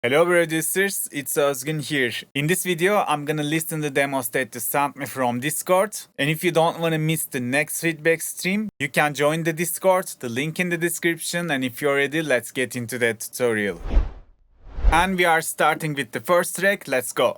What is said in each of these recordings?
Hello Broducers, it's Özgün here. In this video, I'm gonna listen the demos that you sent me from Discord. And if you don't wanna miss the next feedback stream, you can join the Discord, the link in the description. And if you're ready, let's get into that tutorial. And we are starting with the first track, let's go.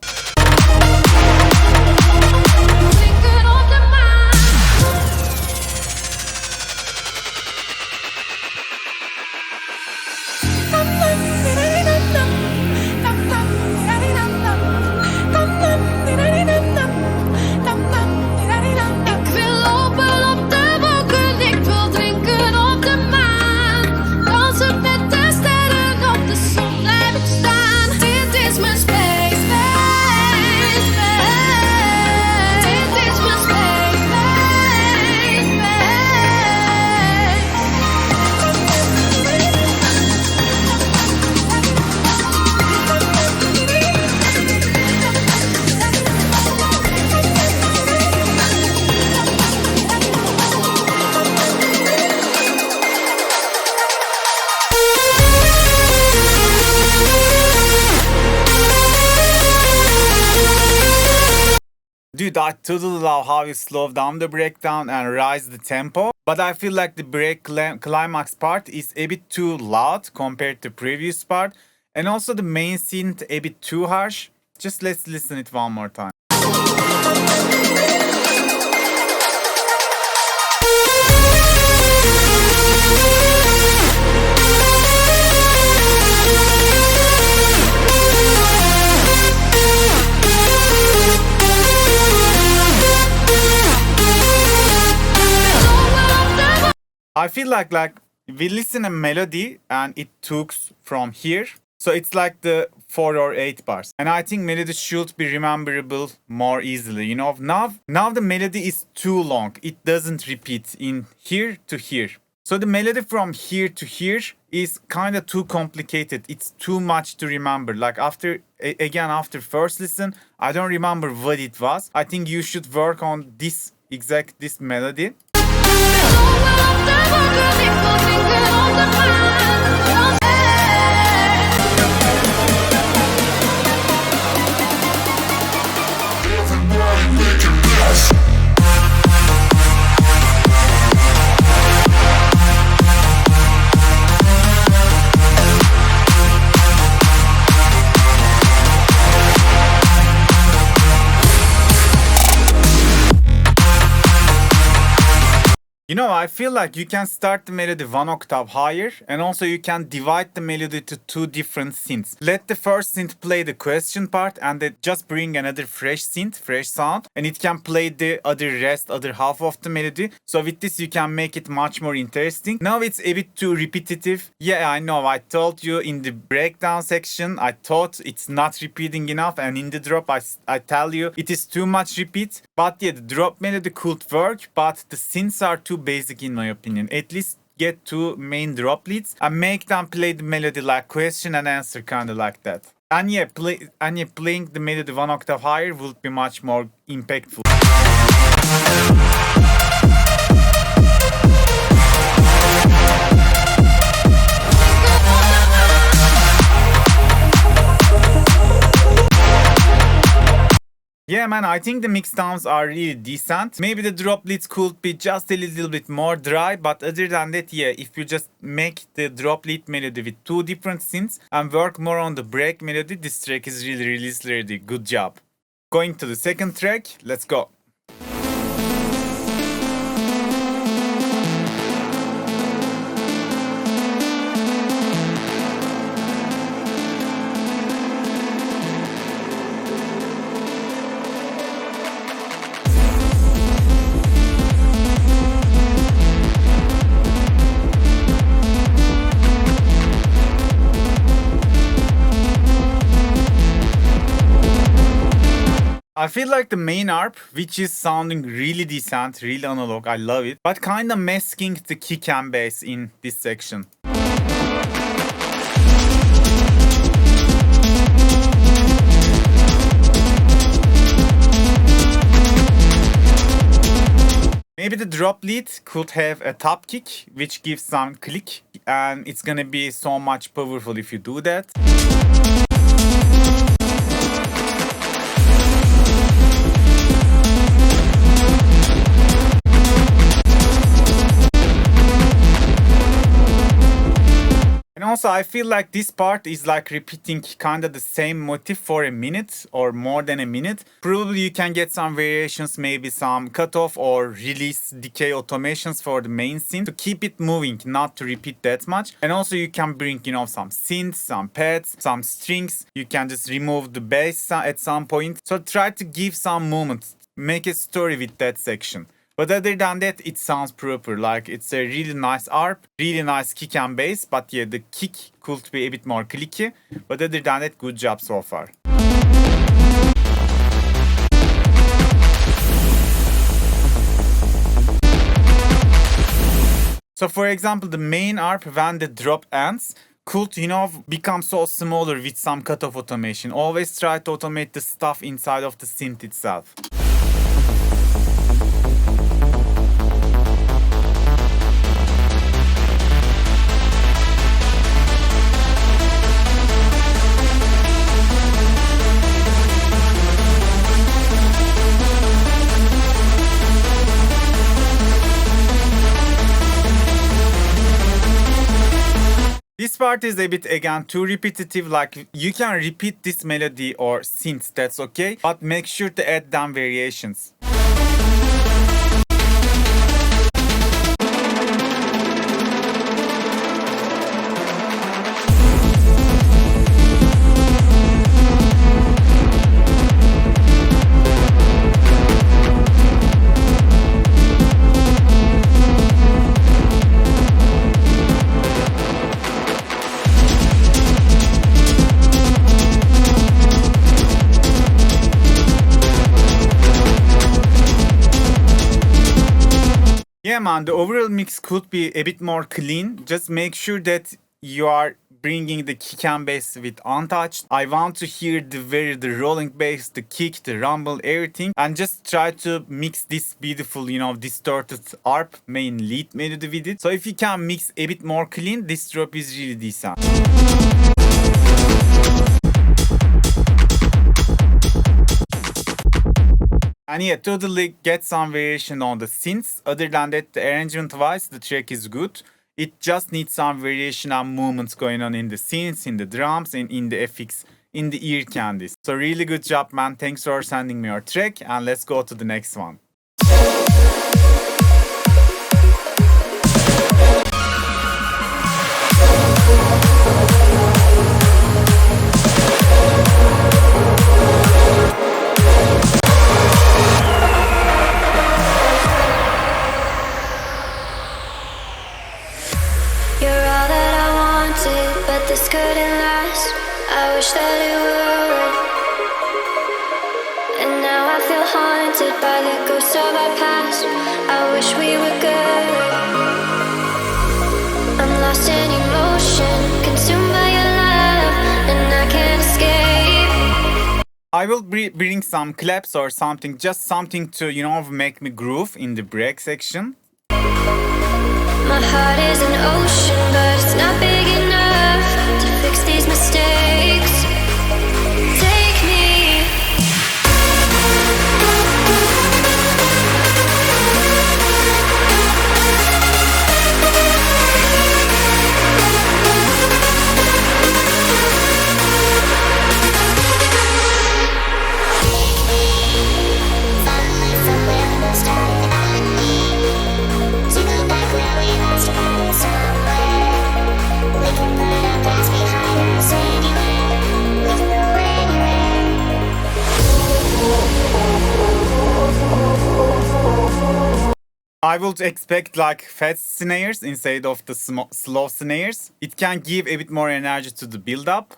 Dude, I totally love how you slow down the breakdown and rise the tempo, but I feel like the break climax part is a bit too loud compared to previous part, and also the main synth a bit too harsh. Just let's listen it one more time. I feel like we listen a melody and it took from here. So it's like the 4 or 8 bars. And I think melody should be rememberable more easily. You know, now the melody is too long. It doesn't repeat in here to here. So the melody from here to here is kind of too complicated. It's too much to remember. Like after first listen, I don't remember what it was. I think you should work on this melody. You know, I feel like you can start the melody 1 octave higher, and also you can divide the melody to 2 different synths. Let the first synth play the question part and then just bring another fresh synth, fresh sound, and it can play the other half of the melody. So with this you can make it much more interesting. Now it's a bit too repetitive. Yeah, I know, I told you in the breakdown section, I thought it's not repeating enough, and in the drop I tell you it is too much repeat. But yeah, the drop melody could work, but the synths are too basic in my opinion. At least get 2 main drop leads and make them play the melody like question and answer, kind of like that. And yeah, playing the melody 1 octave higher would be much more impactful. Yeah man, I think the mix downs are really decent. Maybe the drop leads could be just a little bit more dry, but other than that, yeah, if you just make the drop lead melody with 2 different synths and work more on the break melody, this track is really release ready. Good job. Going to the second track, let's go. I feel like the main ARP, which is sounding really decent, really analog, I love it, but kinda masking the kick and bass in this section. Maybe the drop lead could have a top kick, which gives some click, and it's gonna be so much powerful if you do that. also I feel like this part is like repeating kind of the same motif for a minute or more than a minute. Probably you can get some variations, maybe some cutoff or release decay automations for the main synth to keep it moving, not to repeat that much. And also you can bring, you know, some synths, some pads, some strings. You can just remove the bass at some point. So try to give some movement, make a story with that section. But other than that, it sounds proper. Like it's a really nice ARP, really nice kick and bass. But yeah, the kick could be a bit more clicky. But other than that, good job so far. So for example, the main ARP when the drop ends could, you know, become so smaller with some cutoff automation. Always try to automate the stuff inside of the synth itself. This part is a bit again too repetitive, like you can repeat this melody or synth, that's okay, but make sure to add down variations. Yeah man, the overall mix could be a bit more clean. Just make sure that you are bringing the kick and bass with untouched. I want to hear the rolling bass, the kick, the rumble, everything. And just try to mix this beautiful, you know, distorted ARP main lead melody with it. So if you can mix a bit more clean, this drop is really decent. And yeah, totally get some variation on the synths. Other than that, the arrangement wise, the track is good. It just needs some variation and movements going on in the synths, in the drums, and in the FX, in the ear candies. So really good job, man. Thanks for sending me your track, and let's go to the next one. This couldn't last. I wish that it would. And now I feel haunted by the ghosts of our past. I wish we were good. I'm lost in emotion, consumed by your love, and I can't escape. I will bring some claps or something, just something to, you know, make me groove in the break section. My heart is an ocean, but it's not big enough to fix these mistakes. Take me. Finally from where we started, I need to go back where we once were somewhere. We can put our past behind us anywhere. We can go anywhere. I would expect like fast snares instead of the slow snares. It can give a bit more energy to the build up.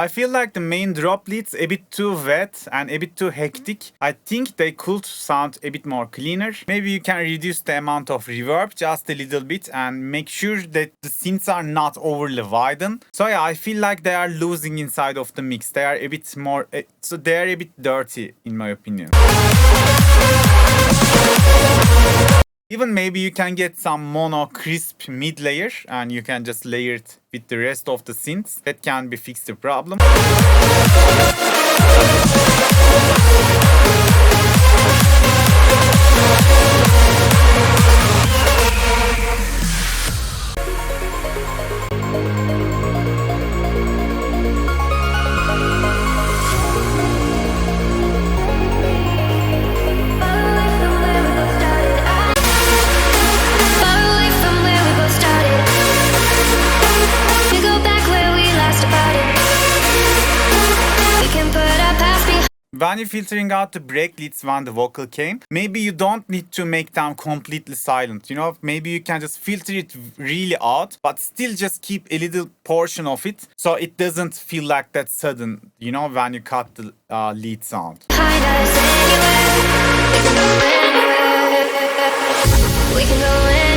I feel like the main drop leads a bit too wet and a bit too hectic. I think they could sound a bit more cleaner. Maybe you can reduce the amount of reverb just a little bit and make sure that the synths are not overly widened. So yeah, I feel like they are losing inside of the mix. They are a bit more, so they are a bit dirty in my opinion. Even maybe you can get some mono crisp mid layer and you can just layer it with the rest of the synths. That can be fixed the problem. When you're filtering out the break leads when the vocal came, maybe you don't need to make them completely silent, you know? Maybe you can just filter it really out, but still just keep a little portion of it so it doesn't feel like that sudden, you know, when you cut the lead sound. We can go anywhere. We can go anywhere.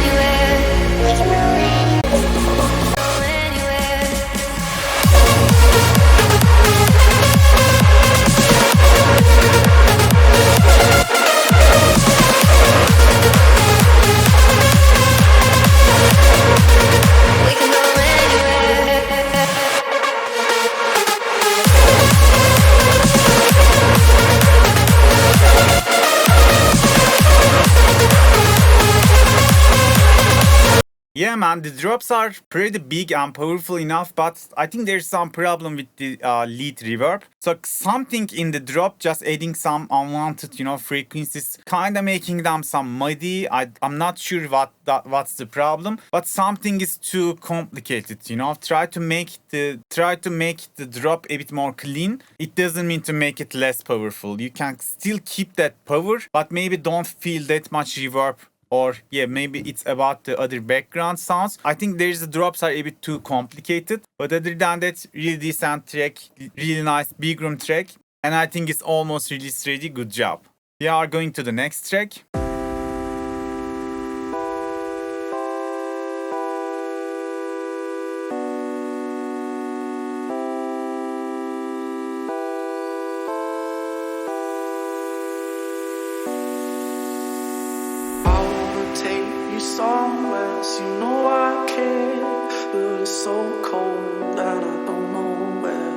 Yeah man, the drops are pretty big and powerful enough, but I think there's some problem with the lead reverb. So something in the drop just adding some unwanted, you know, frequencies, kind of making them some muddy. I'm not sure what's the problem, but something is too complicated, you know. Try to make the drop a bit more clean. It doesn't mean to make it less powerful. You can still keep that power, but maybe don't feel that much reverb. Or yeah, maybe it's about the other background sounds. I think the drops are a bit too complicated. But other than that, really decent track, really nice big room track. And I think it's almost release ready. Good job. We are going to the next track. Somewhere, you know I care, but it's so cold and I don't know where.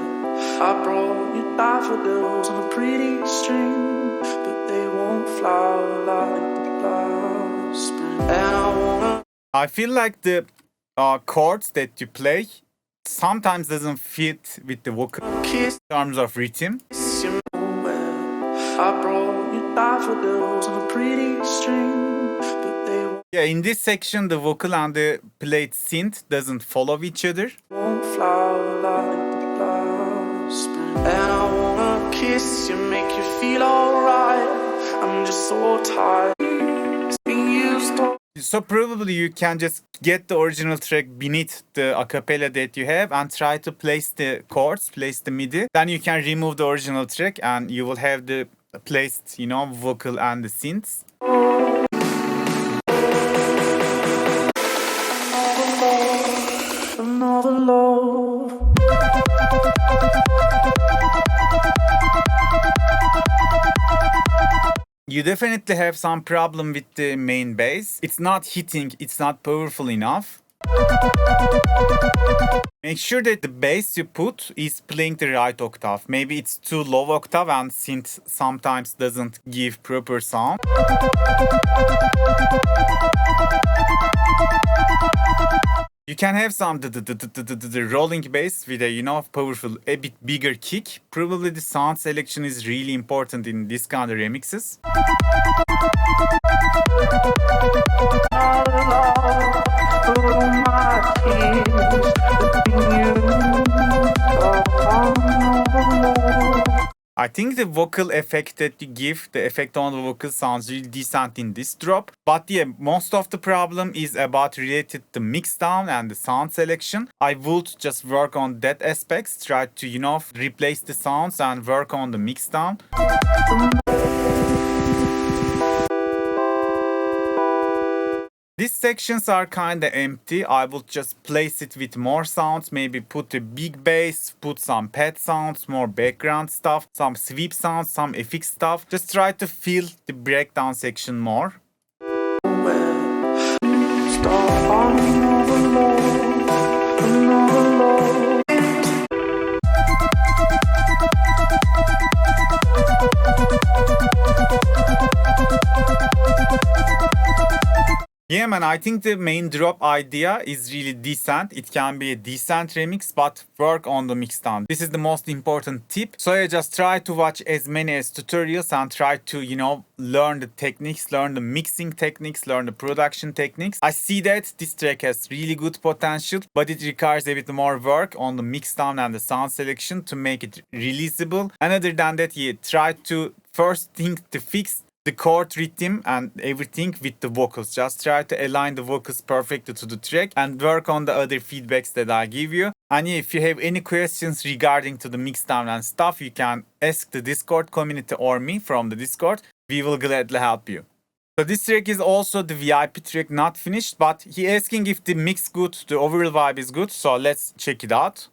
I brought you daffodils on a pretty string, but they won't flower like the last spring. And I feel like the chords that you play sometimes doesn't fit with the vocal in terms of rhythm. I brought you daffodils on a pretty string. Yeah, in this section, the vocal and the played synth doesn't follow each other. Won't flower like the last spring. And I wanna kiss you, make you feel alright. I'm just so tired. So probably you can just get the original track beneath the acapella that you have and try to place the chords, place the MIDI. Then you can remove the original track and you will have the placed, you know, vocal and the synths. Another love. You definitely have some problem with the main bass. It's not hitting, it's not powerful enough. Make sure that the bass you put is playing the right octave. Maybe it's too low octave and synth sometimes doesn't give proper sound. You can have some the rolling bass with a, you know, powerful, a bit bigger kick. Probably the sound selection is really important in this kind of remixes. I I think the vocal effect that you give, the effect on the vocal sounds really decent in this drop. But yeah, most of the problem is about related to mixdown and the sound selection. I would just work on that aspects, try to, you know, replace the sounds and work on the mixdown. These sections are kinda empty. I would just place it with more sounds, maybe put a big bass, put some pad sounds, more background stuff, some sweep sounds, some FX stuff. Just try to fill the breakdown section more. Yeah man, I think the main drop idea is really decent. It can be a decent remix, but work on the mixdown. This is the most important tip. So yeah, just try to watch as many as tutorials and try to, you know, learn the techniques, learn the mixing techniques, learn the production techniques. I see that this track has really good potential, but it requires a bit more work on the mixdown and the sound selection to make it releasable. And other than that, yeah, try to first think to fix the chord rhythm and everything with the vocals. Just try to align the vocals perfectly to the track and work on the other feedbacks that I give you. And if you have any questions regarding to the mixdown and stuff, you can ask the Discord community or me from the Discord. We will gladly help you. So this track is also the VIP track, not finished, but he asking if the mix good, the overall vibe is good. So let's check it out.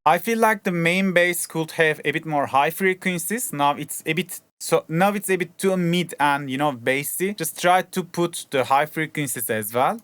I feel like the main bass could have a bit more high frequencies. Now it's a bit too mid and, you know, bassy. Just try to put the high frequencies as well.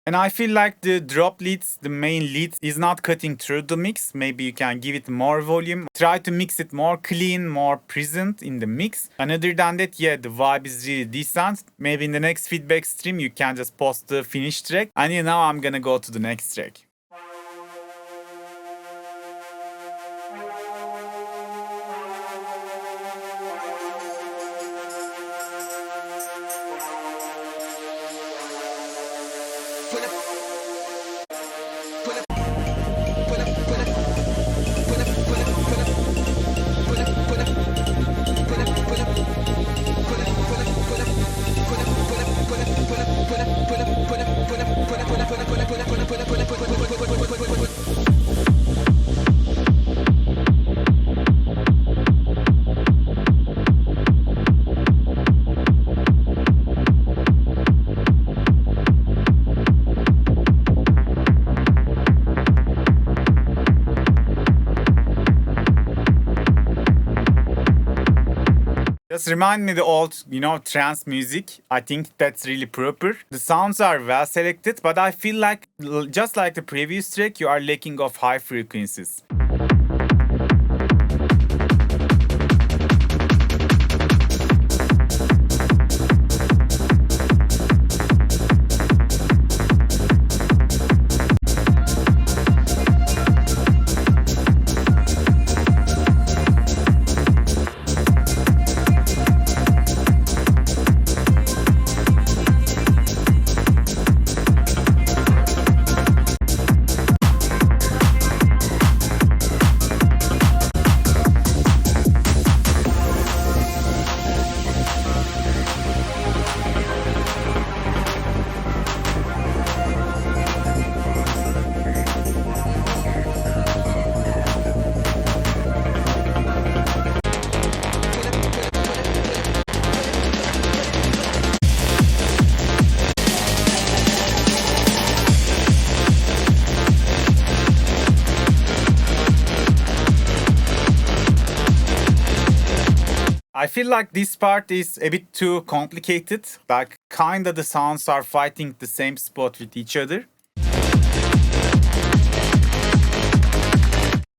And I feel like the drop leads, the main leads, is not cutting through the mix. Maybe you can give it more volume. Try to mix it more clean, more present in the mix. And other than that, yeah, the vibe is really decent. Maybe in the next feedback stream, you can just post the finished track. And yeah, now I'm gonna go to the next track. Just remind me the old, you know, trance music. I think that's really proper. The sounds are well selected, but I feel like, just like the previous track, you are lacking of high frequencies. I feel like this part is a bit too complicated. Like, kinda the sounds are fighting the same spot with each other.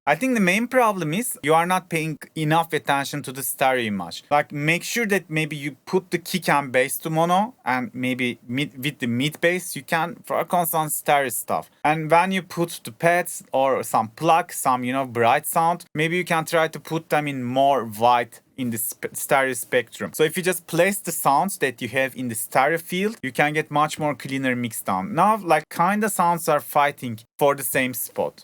I think the main problem is you are not paying enough attention to the stereo image. Like make sure that maybe you put the kick and bass to mono and maybe with the mid bass you can focus on stereo stuff. And when you put the pads or some plug, some bright sound, maybe you can try to put them in more white in the stereo spectrum. So if you just place the sounds that you have in the stereo field, you can get much more cleaner mix down. Now like kinda sounds are fighting for the same spot.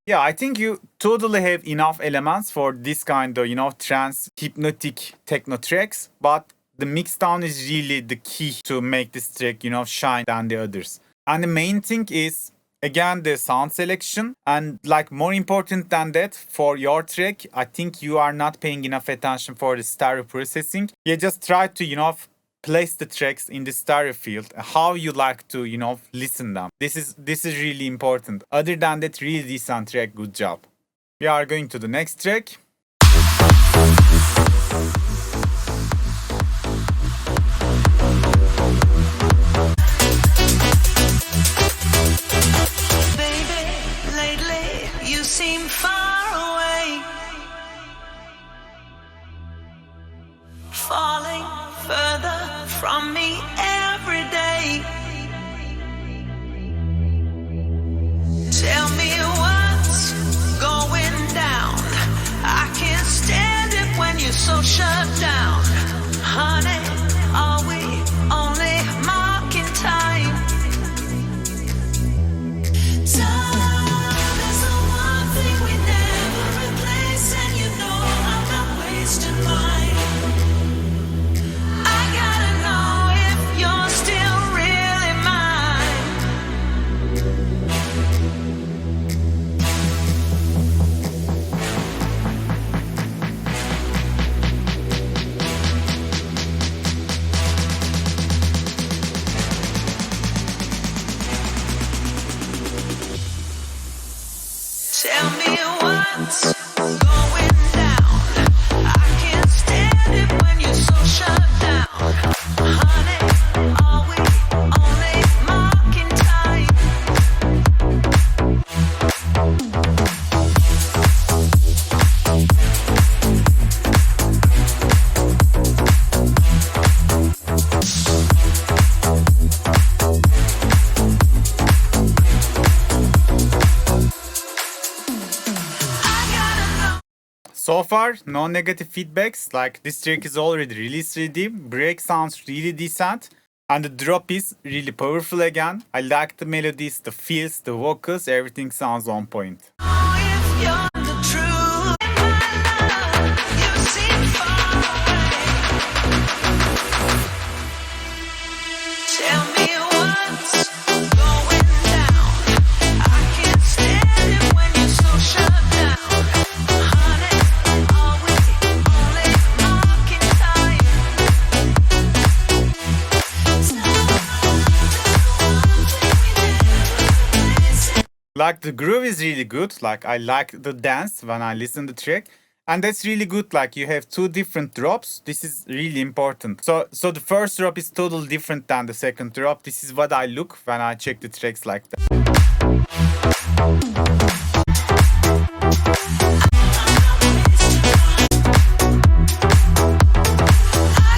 Yeah, I think you totally have enough elements for this kind of trance, hypnotic techno tracks, but the mixdown is really the key to make this track, shine than the others. And the main thing is, again, the sound selection. And like more important than that, for your track, I think you are not paying enough attention for the stereo processing. You just try to, place the tracks in the stereo field, how you like to, listen them. This is really important. Other than that, really decent track, good job. We are going to the next track. Baby, lately you seem far away, falling further from me every day. Tell me what's going down. I can't stand it when you're so shut down. Honey, are we only marking time? Time is the one thing we never replace, and you know I'm not wasting mine. I gotta know if you're still really mine. Tell me what's going down. I can't stand it when you're so shut down. Honey, are we only marking time? So far, no negative feedbacks. Like this track is already released ready. Break sounds really decent. And the drop is really powerful again. I like the melodies, the feels, the vocals, everything sounds on point. Oh, if you're the truth in my love, you seem far away. Tell me what's going down. I can't stand it when you're so shut down. Honey, are we only marking time? Like the groove is really good. Like I like the dance when I listen to the track. And that's really good. Like you have two different drops. This is really important. So the first drop is totally different than the second drop. This is what I look when I check the tracks like that. I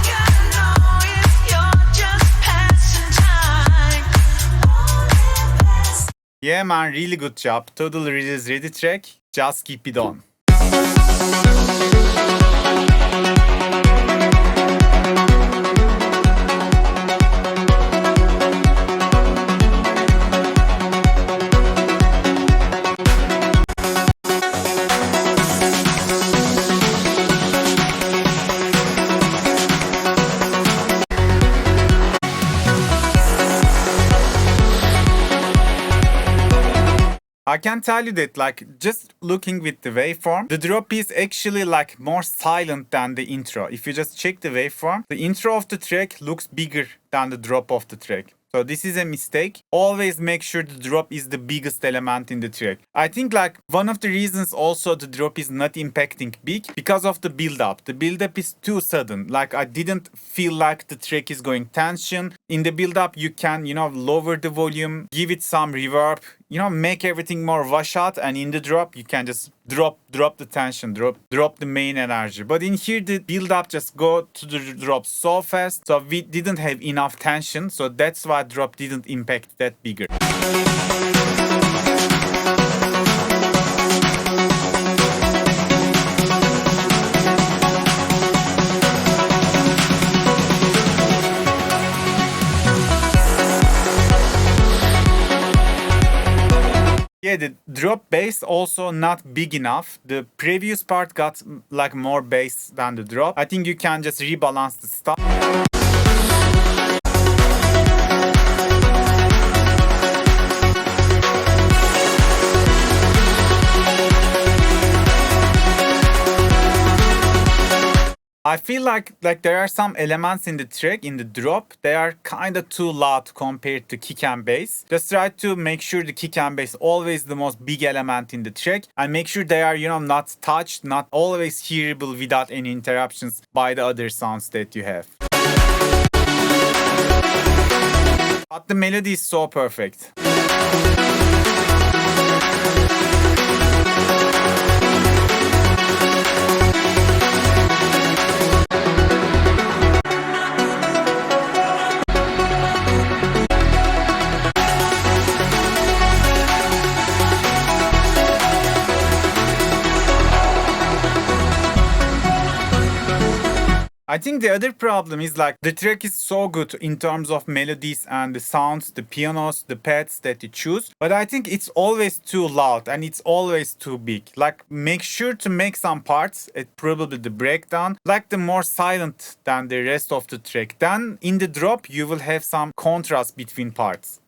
gotta know if you're just passing time. Yeah, man, really good job. Totally release ready track. Just keep it on. I can tell you that like just looking with the waveform, the drop is actually like more silent than the intro. If you just check the waveform, the intro of the track looks bigger than the drop of the track. So this is a mistake. Always make sure the drop is the biggest element in the track. I think like one of the reasons also the drop is not impacting big because of the build up. The build up is too sudden. Like I didn't feel like the track is going tension. In the build up you can, lower the volume, give it some reverb, make everything more wash out, and in the drop you can just drop the tension, drop the main energy. But in here the build up just go to the drop so fast, so we didn't have enough tension, so that's why drop didn't impact that bigger. Yeah, the drop bass also not big enough. The previous part got like more bass than the drop. I think you can just rebalance the stuff. I feel like there are some elements in the track, in the drop, they are kind of too loud compared to kick and bass. Just try to make sure the kick and bass always the most big element in the track, and make sure they are, not touched, not always hearable without any interruptions by the other sounds that you have. But the melody is so perfect. I think the other problem is like the track is so good in terms of melodies and the sounds, the pianos, the pads that you choose, but I think it's always too loud and it's always too big. Like make sure to make some parts, probably the breakdown, like the more silent than the rest of the track. Then in the drop you will have some contrast between parts.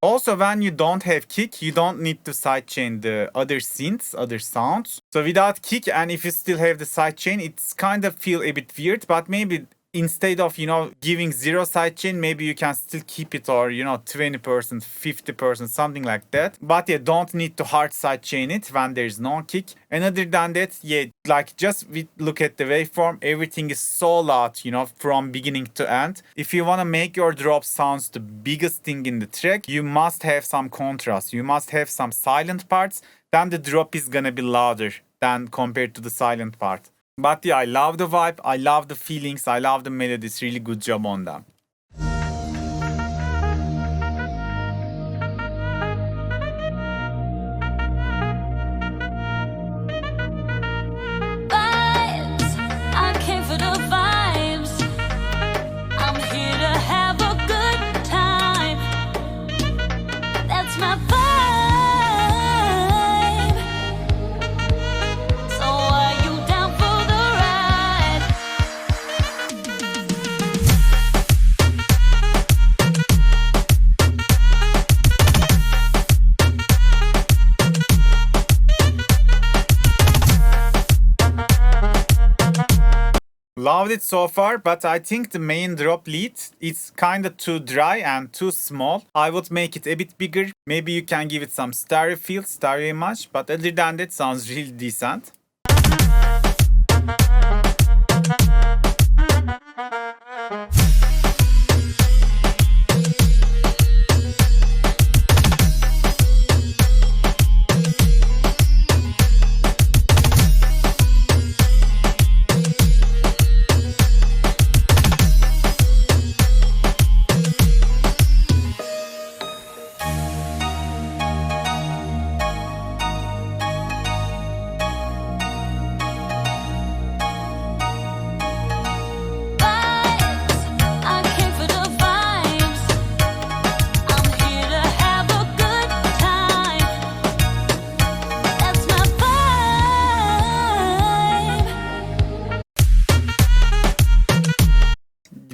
Also, when you don't have kick, you don't need to sidechain the other synths, other sounds. So without kick, and if you still have the sidechain, it's kind of feel a bit weird, but maybe instead of, giving zero sidechain, maybe you can still keep it, or, 20%, 50%, something like that. But yeah, don't need to hard sidechain it when there's no kick. And other than that, yeah, like just look at the waveform, everything is so loud, from beginning to end. If you want to make your drop sounds the biggest thing in the track, you must have some contrast. You must have some silent parts. Then the drop is gonna be louder than compared to the silent part. But yeah, I love the vibe, I love the feelings, I love the melodies. Really good job on them. Vibes, I came for the vibes. I'm here to have a good time. That's my vibe. So are you down for the ride? Loved it so far, but I think the main drop lead is kind of too dry and too small. I would make it a bit bigger. Maybe you can give it some stereo feel, stereo image, but other than that, sounds really decent.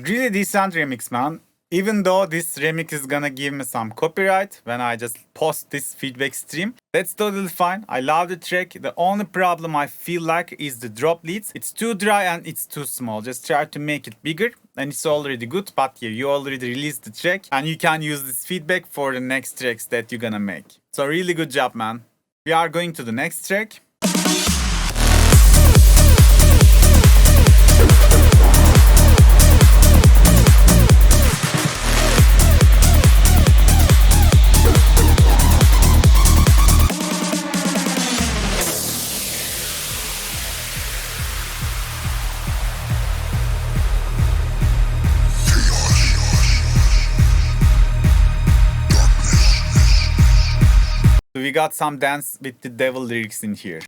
Really decent remix, man. Even though this remix is gonna give me some copyright when I just post this feedback stream, that's totally fine. I love the track. The only problem I feel like is the drop leads. It's too dry and it's too small. Just try to make it bigger and it's already good. But yeah, you already released the track and you can use this feedback for the next tracks that you're gonna make. So really good job, man. We are going to the next track. We got some dance with the devil lyrics in here.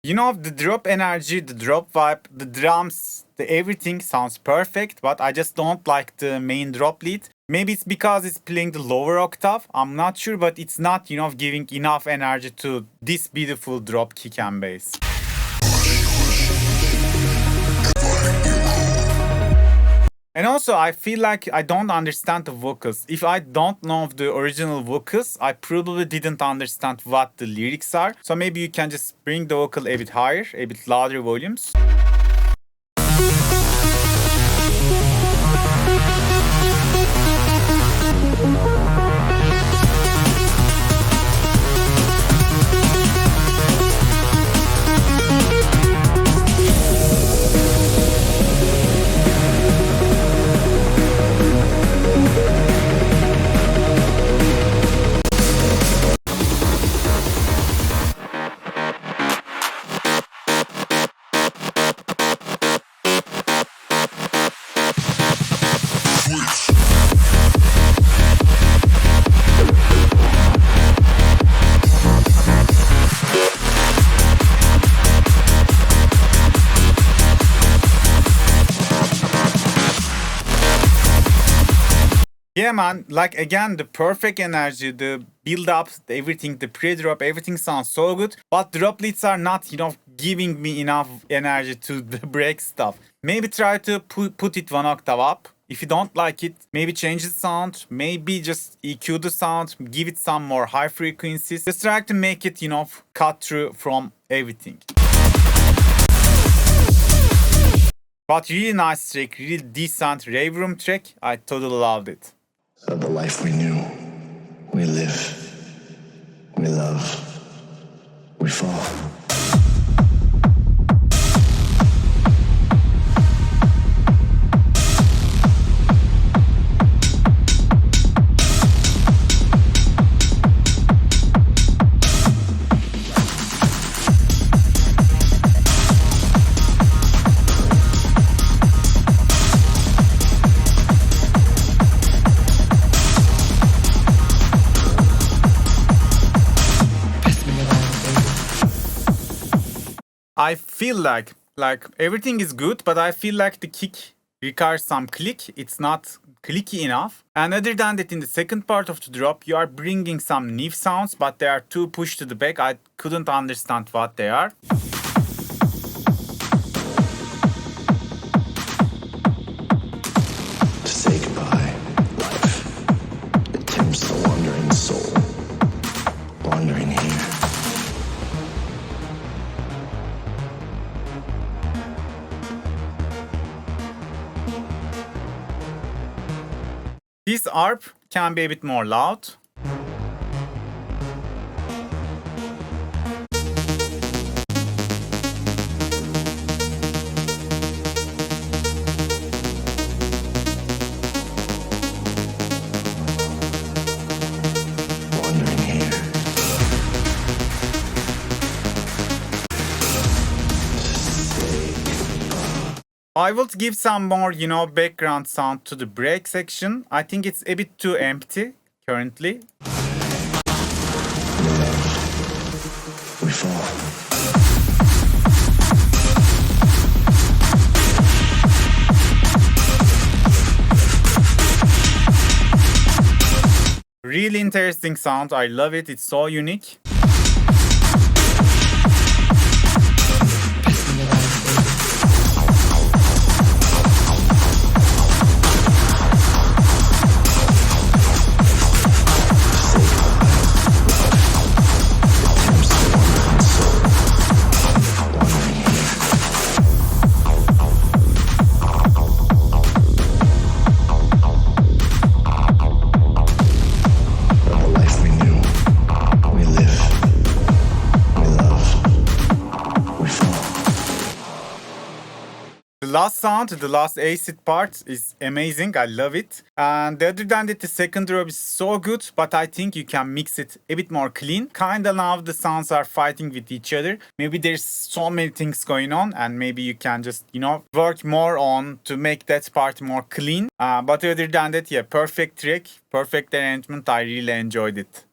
You know, the drop energy, the drop vibe, the drums, the everything sounds perfect, but I just don't like the main drop lead. Maybe it's because it's playing the lower octave. I'm not sure, but it's not, you know, giving enough energy to this beautiful drop kick and bass. And also, I feel like I don't understand the vocals. If I don't know the original vocals, I probably didn't understand what the lyrics are. So maybe you can just bring the vocal a bit higher, a bit louder volumes. Yeah, man, like again, the perfect energy, the build up, everything, the pre-drop, everything sounds so good. But drop leads are not, you know, giving me enough energy to break stuff. Maybe try to put it one octave up. If you don't like it, maybe change the sound, maybe just EQ the sound, give it some more high frequencies. Just try to make it, you know, cut through from everything. But really nice track, really decent rave room track. I totally loved it. Of the life we knew, we live, we love, we fall. I feel like everything is good, but I feel like the kick requires some click. It's not clicky enough. And other than that, in the second part of the drop, you are bringing some new sounds, but they are too pushed to the back. I couldn't understand what they are. To say goodbye, life, it tempts the wandering soul, wandering here. This ARP can be a bit more loud. I will give some more, background sound to the break section. I think it's a bit too empty currently. We fall. Really interesting sound. I love it. It's so unique. The last sound, the last acid part is amazing. I love it. And other than that, the second drop is so good, but I think you can mix it a bit more clean. Kinda now the sounds are fighting with each other. Maybe there's so many things going on, and maybe you can just, work more on to make that part more clean. But other than that, yeah, perfect track, perfect arrangement. I really enjoyed it.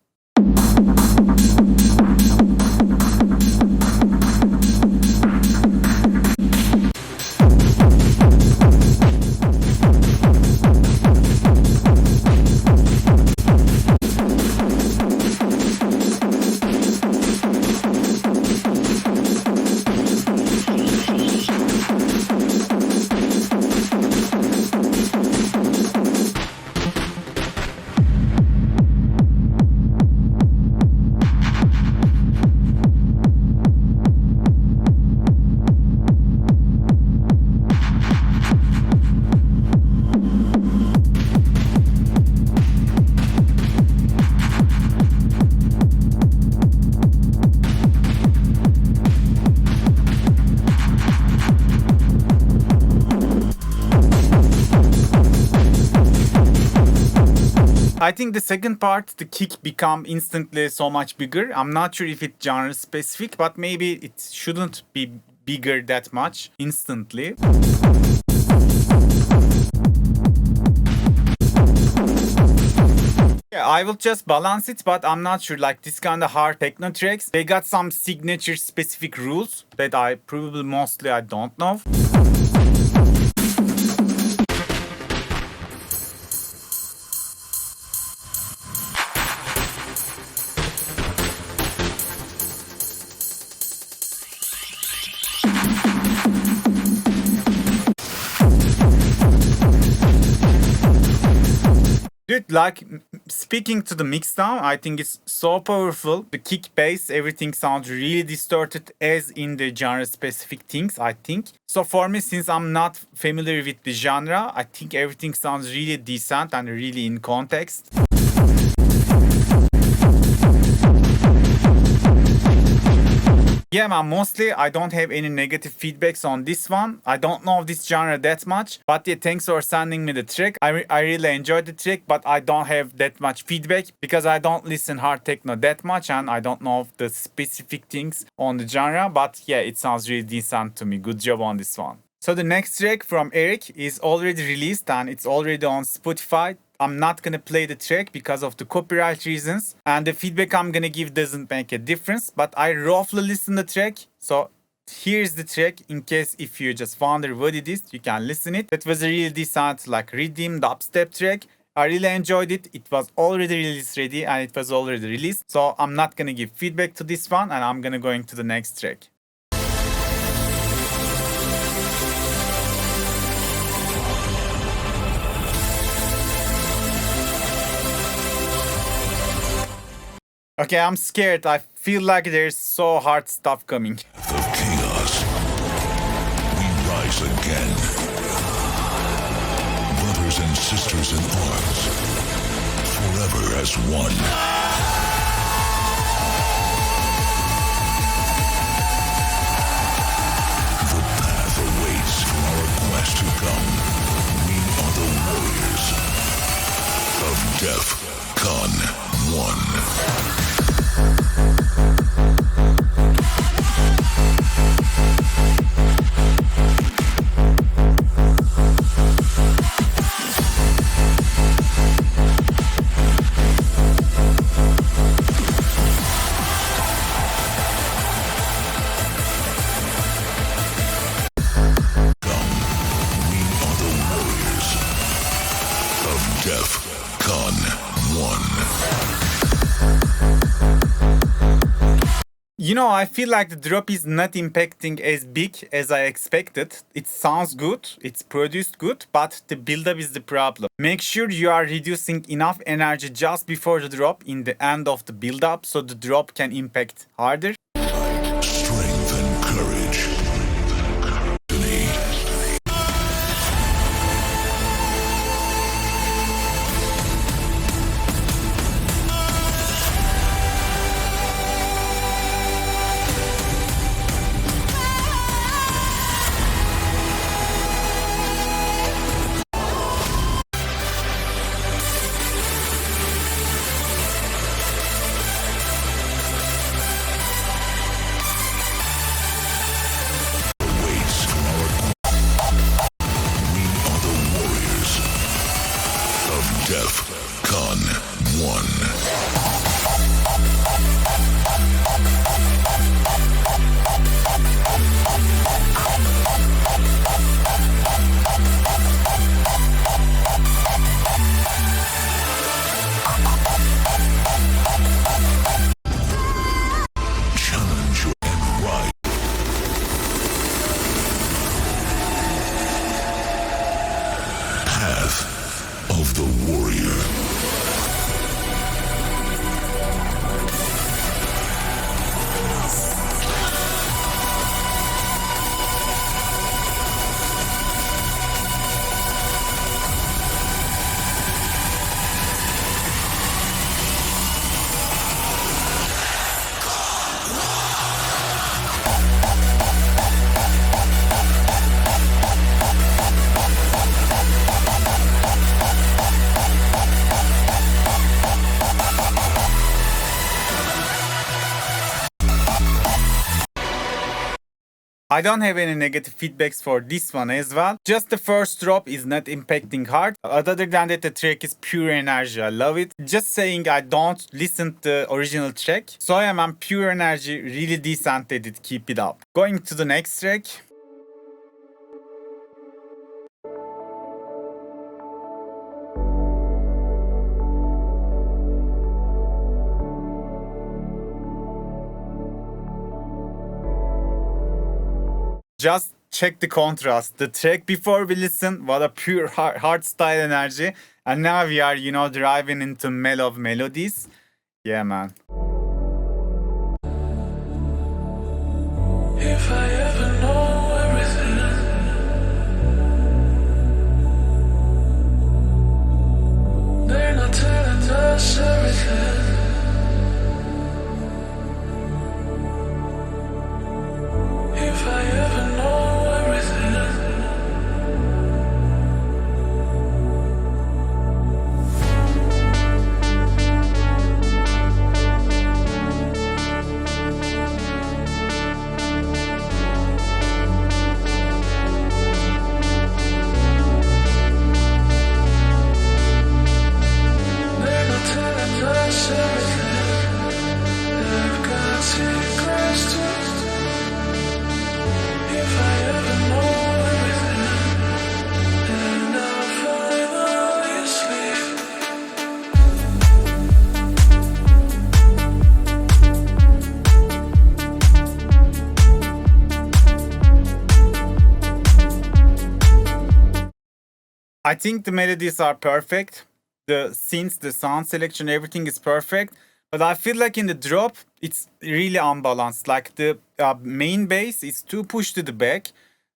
I think the second part, the kick become instantly so much bigger. I'm not sure if it's genre specific, but maybe it shouldn't be bigger that much instantly. Yeah, I will just balance it, but I'm not sure. Like this kind of hard techno tracks, they got some signature specific rules that I probably mostly I don't know. Dude, like speaking to the mix down, I think it's so powerful. The kick bass, everything sounds really distorted as in the genre specific things, I think. So for me, since I'm not familiar with the genre, I think everything sounds really decent and really in context. Yeah, man, mostly I don't have any negative feedbacks on this one. I don't know this genre that much, but yeah, thanks for sending me the track. I really enjoyed the track, but I don't have that much feedback because I don't listen hard techno that much and I don't know the specific things on the genre, but yeah, it sounds really decent to me. Good job on this one. So the next track from Eric is already released and it's already on Spotify. I'm not gonna play the track because of the copyright reasons, and the feedback I'm gonna give doesn't make a difference, but I roughly listen the track. So here's the track in case if you just wonder what it is, you can listen it. That was a really decent like rhythm dubstep track. I really enjoyed it. It was already release ready and it was already released. So I'm not gonna give feedback to this one and I'm gonna go into the next track. Okay, I'm scared. I feel like there's so hard stuff coming. Of chaos, we rise again. Brothers and sisters in arms, forever as one. The path awaits for our quest to come. We are the warriors of DEFCON 1. You know, I feel like the drop is not impacting as big as I expected. It sounds good, it's produced good, but the build-up is the problem. Make sure you are reducing enough energy just before the drop in the end of the build-up so the drop can impact harder. Strength and courage. Waits from our. We are the warriors of DEF-CON 1. Challenge and ride. Path of the warrior. I don't have any negative feedbacks for this one as well. Just the first drop is not impacting hard. Other than that, the track is pure energy. I love it. Just saying I don't listen to the original track. So I am pure energy, really decent at it. Keep it up. Going to the next track. Just check the contrast. The track before we listen, what a pure hard style energy. And now we are, you know, driving into mellow melodies. Yeah, man. If I ever know everything, they're not telling us everything. If I ever know everything, they're not telling us everything. They've got secrets too. If I ever know everything, then I'll finally sleep. I think the melodies are perfect. The synths, the sound selection, everything is perfect. But I feel like in the drop, it's really unbalanced. Like the main bass is too pushed to the back.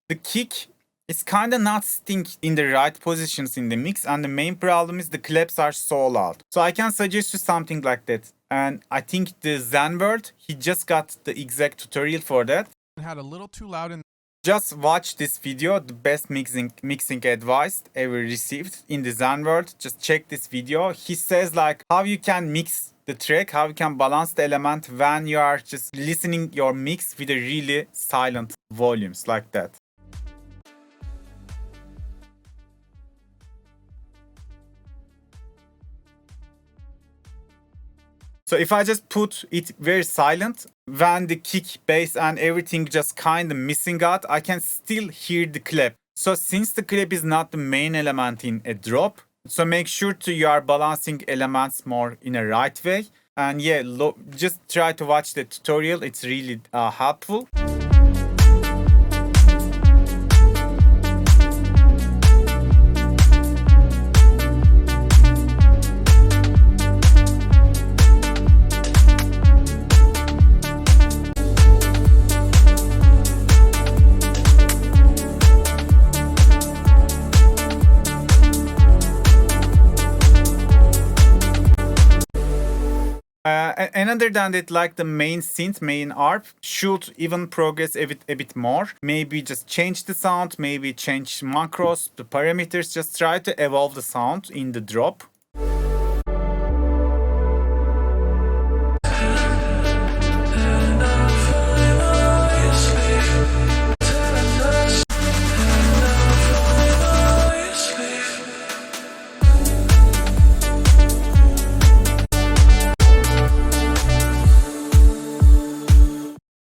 The kick is kind of not sitting in the right positions in the mix. And the main problem is the claps are so loud. So I can suggest you something like that. And I think the Zen World, he just got the exact tutorial for that. Had a little too loud in. Just watch this video, the best mixing advice ever received in the Zen world. Just check this video. He says like how you can mix the track, how you can balance the element when you are just listening your mix with a really silent volumes like that. So if I just put it very silent, when the kick, bass and everything just kind of missing out, I can still hear the clap. So since the clap is not the main element in a drop, so make sure you are balancing elements more in a right way. And yeah, just try to watch the tutorial. It's really helpful. And other than that, like the main synth, main ARP should even progress a bit more. Maybe just change the sound, maybe change macros, the parameters, just try to evolve the sound in the drop.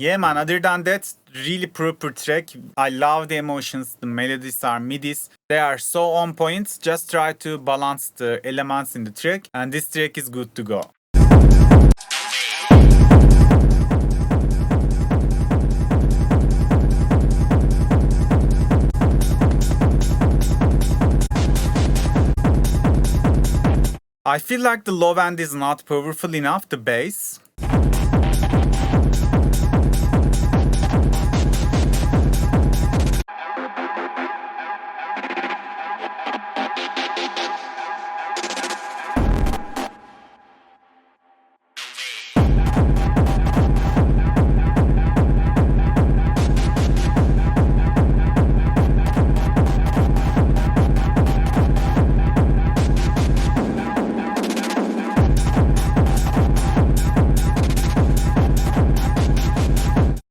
Yeah, man, other than that, really proper track. I love the emotions, the melodies are midis. They are so on point. Just try to balance the elements in the track, and this track is good to go. I feel like the low end is not powerful enough, the bass.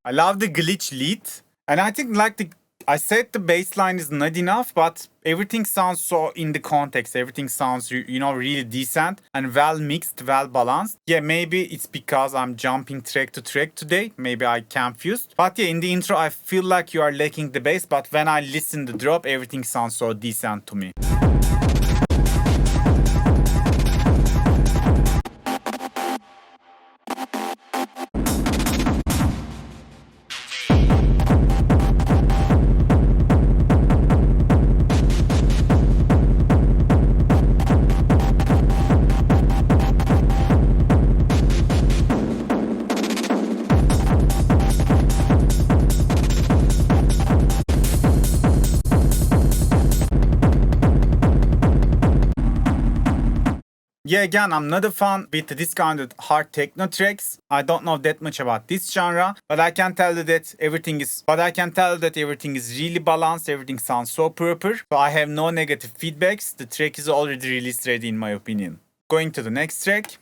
I love the glitch lead, and I think like I said the bass line is not enough, but everything sounds so in the context. Everything sounds, you know, really decent and well mixed, well balanced. Yeah, maybe it's because I'm jumping track to track today. Maybe I confused. But yeah, in the intro, I feel like you are lacking the bass, but when I listen the drop, everything sounds so decent to me. Yeah, again, I'm not a fan with this kind of hard techno tracks. I don't know that much about this genre, but I can tell you that everything is really balanced. Everything sounds so proper. So I have no negative feedbacks. The track is already released ready in my opinion. Going to the next track.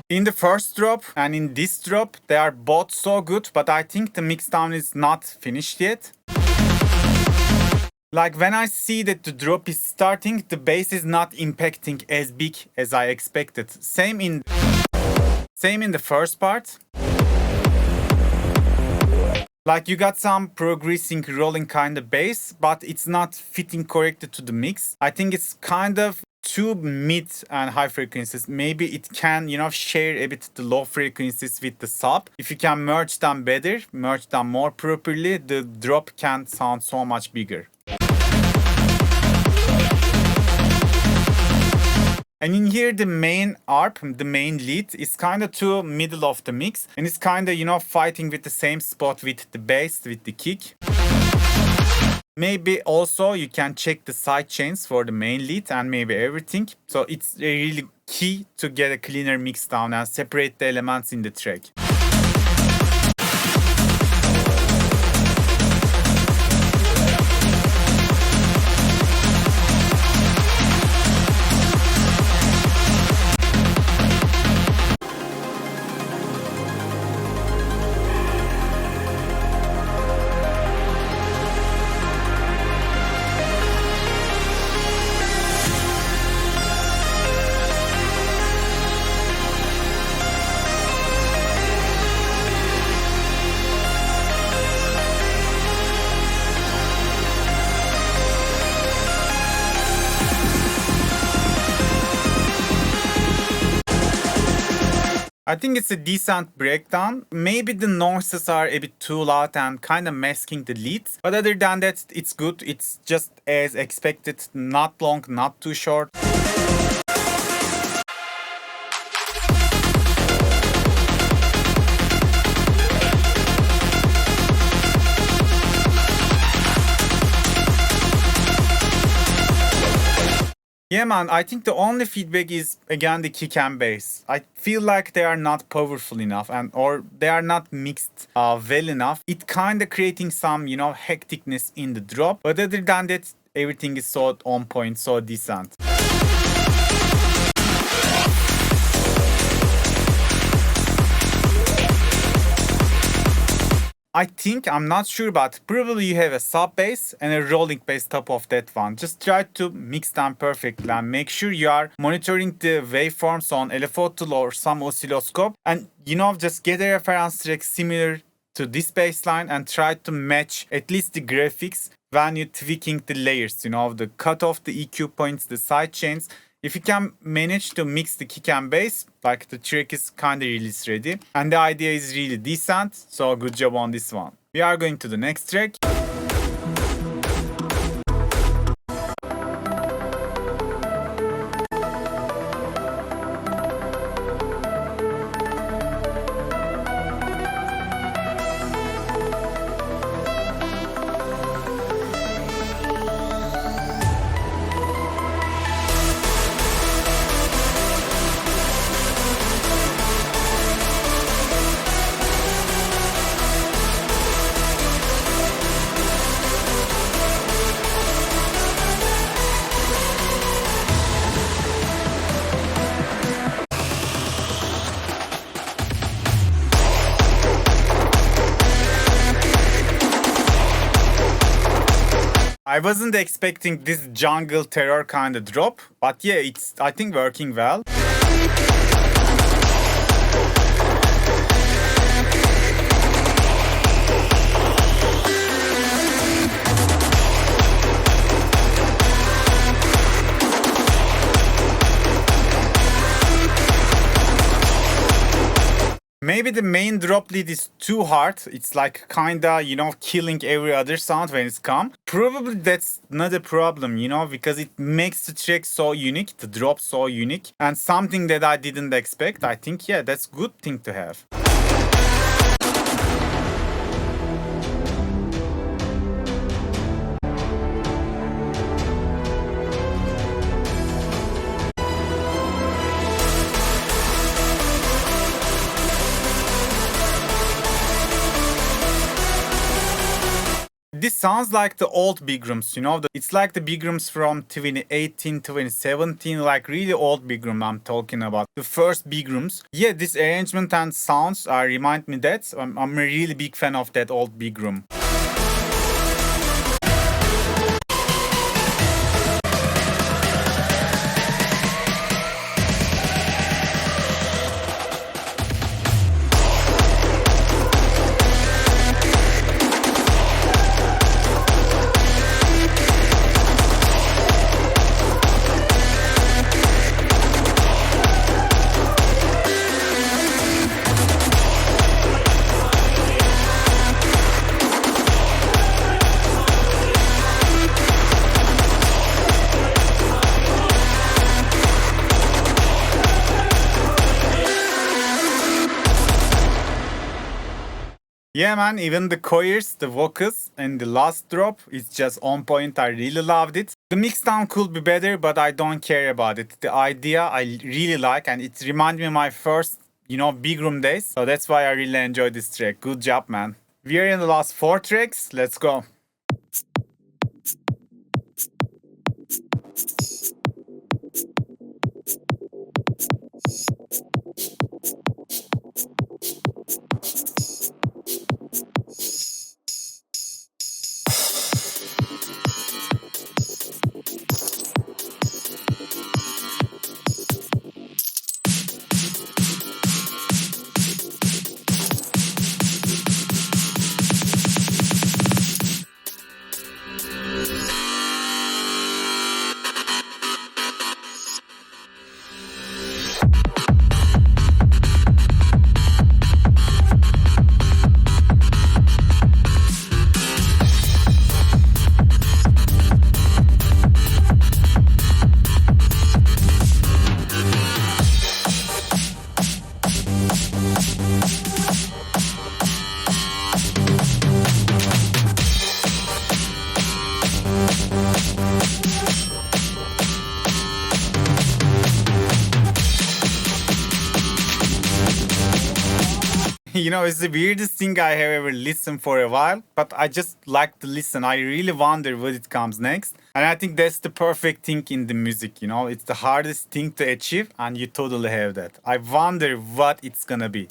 In the first drop and in this drop, they are both so good, but I think the mixdown is not finished yet. Like when I see that the drop is starting, the bass is not impacting as big as I expected. Same in the first part. Like you got some progressing, rolling kind of bass, but it's not fitting correctly to the mix. I think it's kind of too mid and high frequencies. Maybe it can, you know, share a bit the low frequencies with the sub. If you can merge them better, merge them more properly, the drop can sound so much bigger. And in here, the main ARP, the main lead, is kind of to middle of the mix. And it's kind of, you know, fighting with the same spot with the bass, with the kick. Maybe also you can check the side chains for the main lead and maybe everything. So it's really key to get a cleaner mix down and separate the elements in the track. I think it's a decent breakdown. Maybe the noises are a bit too loud and kind of masking the leads. But other than that, it's good. It's just as expected. Not long, not too short. Yeah, man, I think the only feedback is, again, the kick and bass. I feel like they are not powerful enough or they are not mixed well enough. It kind of creating some, you know, hecticness in the drop. But other than that, everything is so on point, so decent. I think, I'm not sure, but probably you have a sub bass and a rolling bass top of that one. Just try to mix them perfectly and make sure you are monitoring the waveforms on LFO tool or some oscilloscope. And, you know, just get a reference track similar to this bass line and try to match at least the graphics when you're tweaking the layers, you know, the cutoff, the EQ points, the side chains. If you can manage to mix the kick and bass, like the track is kind of release ready. And the idea is really decent, so good job on this one. We are going to the next track. I wasn't expecting this jungle terror kind of drop, but yeah, it's, I think, working well. Maybe the main drop lead is too hard. It's like kinda, you know, killing every other sound when it's come. Probably that's not a problem, you know, because it makes the track so unique, the drop so unique, and something that I didn't expect. I think, yeah, that's a good thing to have. This sounds like the old big rooms, you know, it's like the big rooms from 2018, 2017, like really old big room I'm talking about. The first big rooms. Yeah, this arrangement and sounds remind me that. I'm a really big fan of that old big room. Yeah, man, even the choirs, the vocals, and the last drop is just on point. I really loved it. The mixdown could be better, but I don't care about it. The idea I really like, and it reminds me of my first, big room days. So that's why I really enjoyed this track. Good job, man. We are in the last 4 tracks. Let's go. It's the weirdest thing I have ever listened for a while, but I just like to listen. I really wonder what it comes next. And I think that's the perfect thing in the music, It's the hardest thing to achieve, and you totally have that. I wonder what it's gonna be.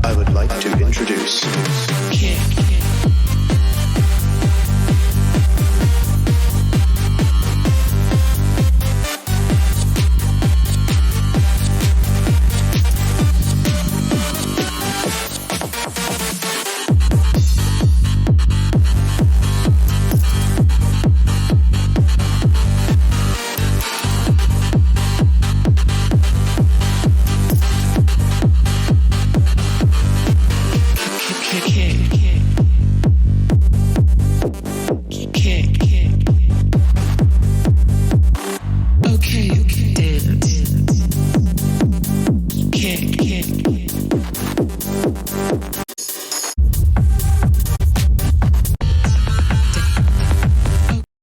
I would like to introduce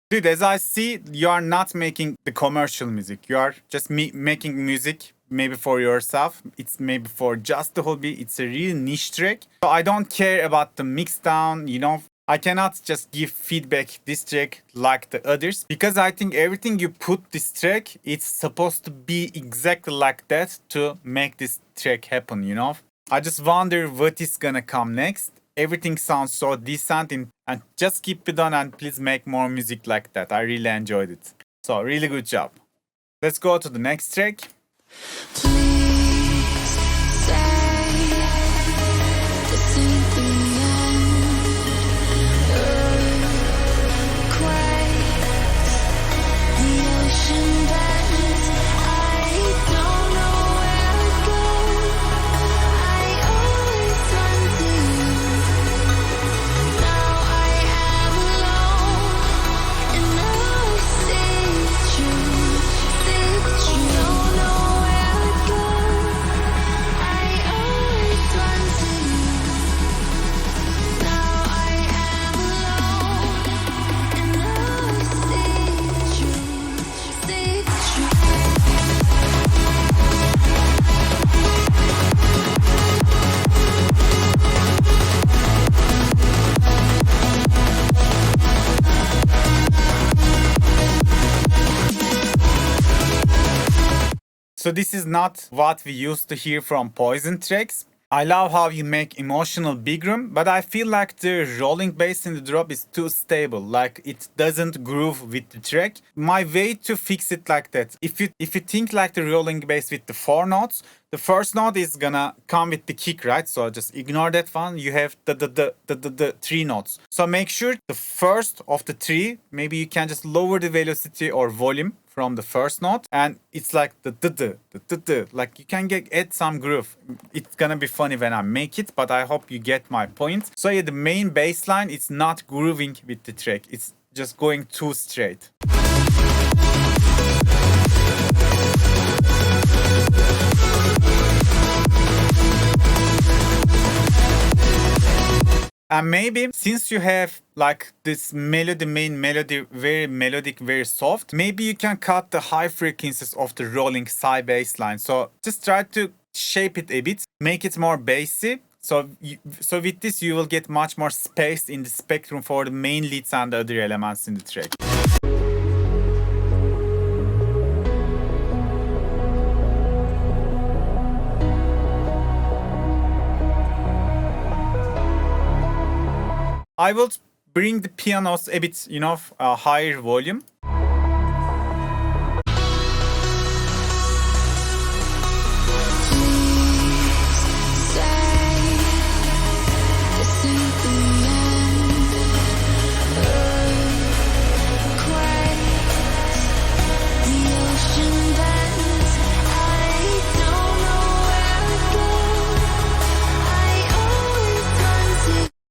Dude, as I see, you are not making the commercial music. You are just making music maybe for yourself. It's maybe for just the hobby. It's a real niche track. So I don't care about the mix down, I cannot just give feedback this track like the others, because I think everything you put this track, it's supposed to be exactly like that to make this track happen, I just wonder what is gonna come next. Everything sounds so decent, and just keep it on, and please make more music like that. I really enjoyed it. So really good job. Let's go to the next track. Please say this ain't the end. Earthquakes, the ocean bends. I don't know where to go. I always run to you. Now I am alone, and now I see it's true. It's true. Don't know where to go. I always run to you. Now I am alone, and now I see it's true. See it's true. So this is not what we used to hear from Poison tracks. I love how you make emotional big room, but I feel like the rolling bass in the drop is too stable, like it doesn't groove with the track. My way to fix it like that, if you think like the rolling bass with the 4 notes, the first note is gonna come with the kick, right? So just ignore that one. You have the 3 notes. So make sure the first of the 3, maybe you can just lower the velocity or volume from the first note, and it's like the like you can add some groove. It's gonna be funny when I make it, but I hope you get my point. So yeah, the main bass line is not grooving with the track. It's just going too straight. And maybe since you have like this melody, main melody, very melodic, very soft, maybe you can cut the high frequencies of the rolling side bass line. So just try to shape it a bit, make it more bassy. So with this, you will get much more space in the spectrum for the main leads and the other elements in the track. I will bring the pianos a bit, higher volume.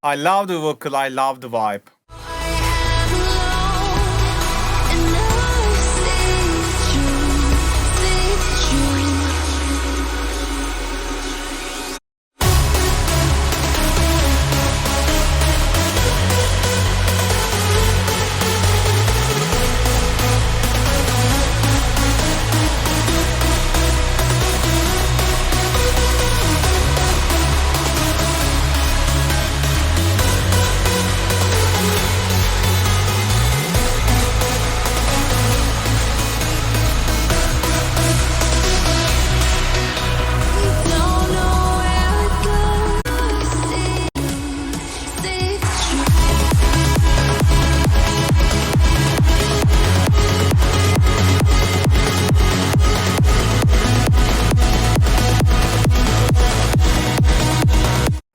I love the vocal, I love the vibe.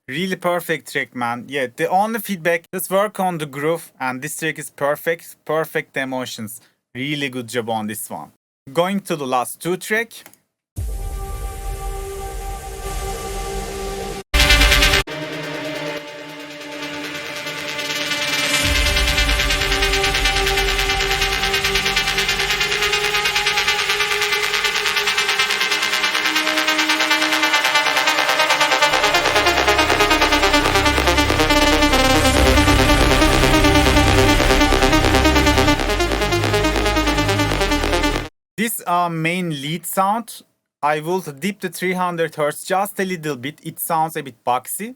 Really perfect track, man. Yeah, the only feedback, just work on the groove, and this track is perfect. Perfect emotions. Really good job on this one. Going to the last two track. This main lead sound, I will dip the 300 Hz just a little bit. It sounds a bit boxy.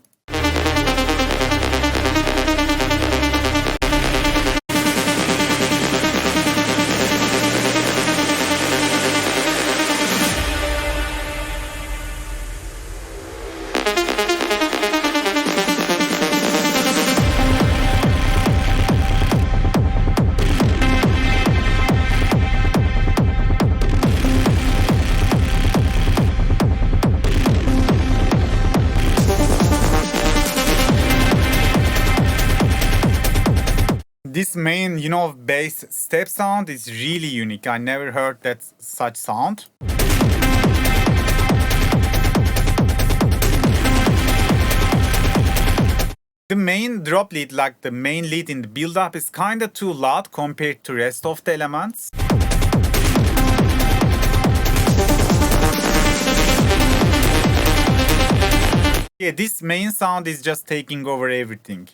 This main, bass step sound is really unique. I never heard that such sound. The main drop lead, like the main lead in the build-up, is kinda too loud compared to rest of the elements. Yeah, this main sound is just taking over everything.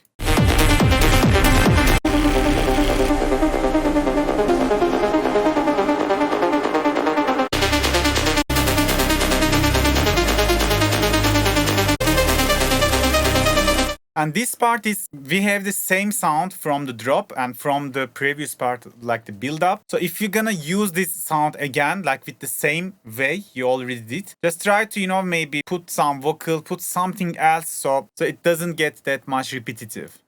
And this part is, we have the same sound from the drop and from the previous part, like the build up. So if you're gonna use this sound again, like with the same way you already did, just try to, maybe put some vocal, put something else so it doesn't get that much repetitive.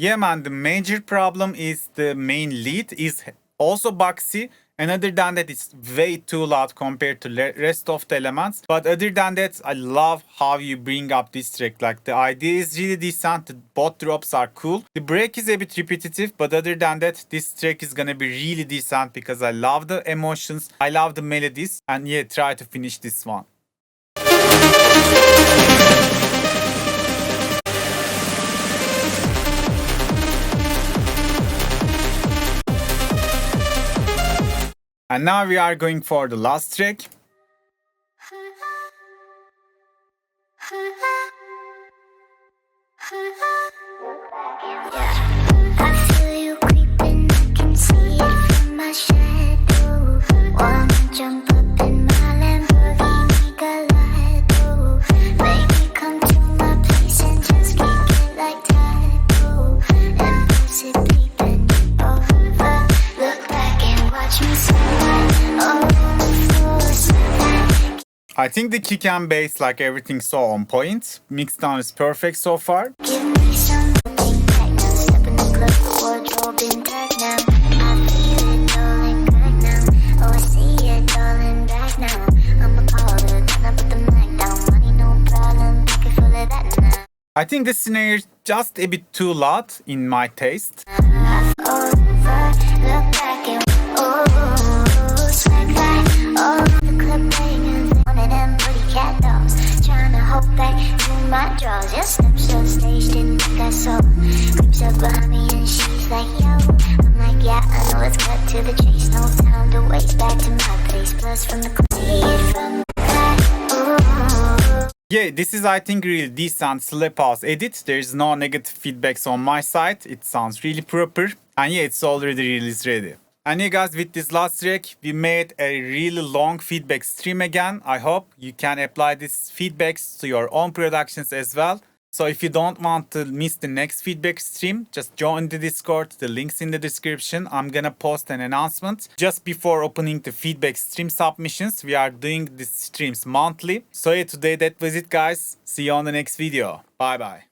Yeah, man, the major problem is the main lead is also boxy. And other than that, it's way too loud compared to rest of the elements. But other than that, I love how you bring up this track. Like, the idea is really decent. The both drops are cool. The break is a bit repetitive, but other than that, this track is gonna be really decent because I love the emotions, I love the melodies, and yeah, try to finish this one. And now we are going for the last track. I feel you creeping, I can see it from my shadow. Wanna jump up in my Lamborghini Gallardo. Baby, come to my place and just kick it like tattoo. And possibly bend it over. Look back and watch me slide on the floor. Slide. I think the kick and bass, like everything, so on point. Mixdown is perfect so far. Give me something techno. Step in the club, wardrobe in Techno. I feel it all in back now. Oh, I see it all in back now. I'ma call it, then I put the mic down. Money, no problem, pocket full of that now. I think the snare is just a bit too loud in my taste. Over, look back and oh, swag back. All of the club bangers, one of them pretty cat dogs. Tryna hold back to my draws. Just steps on stage, didn't think I saw. Creeps up behind me and she's like, yo. I'm like, yeah, I know, let's cut to the chase. No time to waste, back to my place. Plus from the club, see it from the back. Ooh. Yeah, this is, I think, really decent slap house edit. There's no negative feedbacks on my side. It sounds really proper. And yeah, it's already release ready. And yeah, guys, with this last track, we made a really long feedback stream again. I hope you can apply these feedbacks to your own productions as well. So if you don't want to miss the next feedback stream, just join the Discord. The link's in the description. I'm gonna post an announcement just before opening the feedback stream submissions. We are doing these streams monthly. So yeah, today that was it, guys. See you on the next video. Bye bye.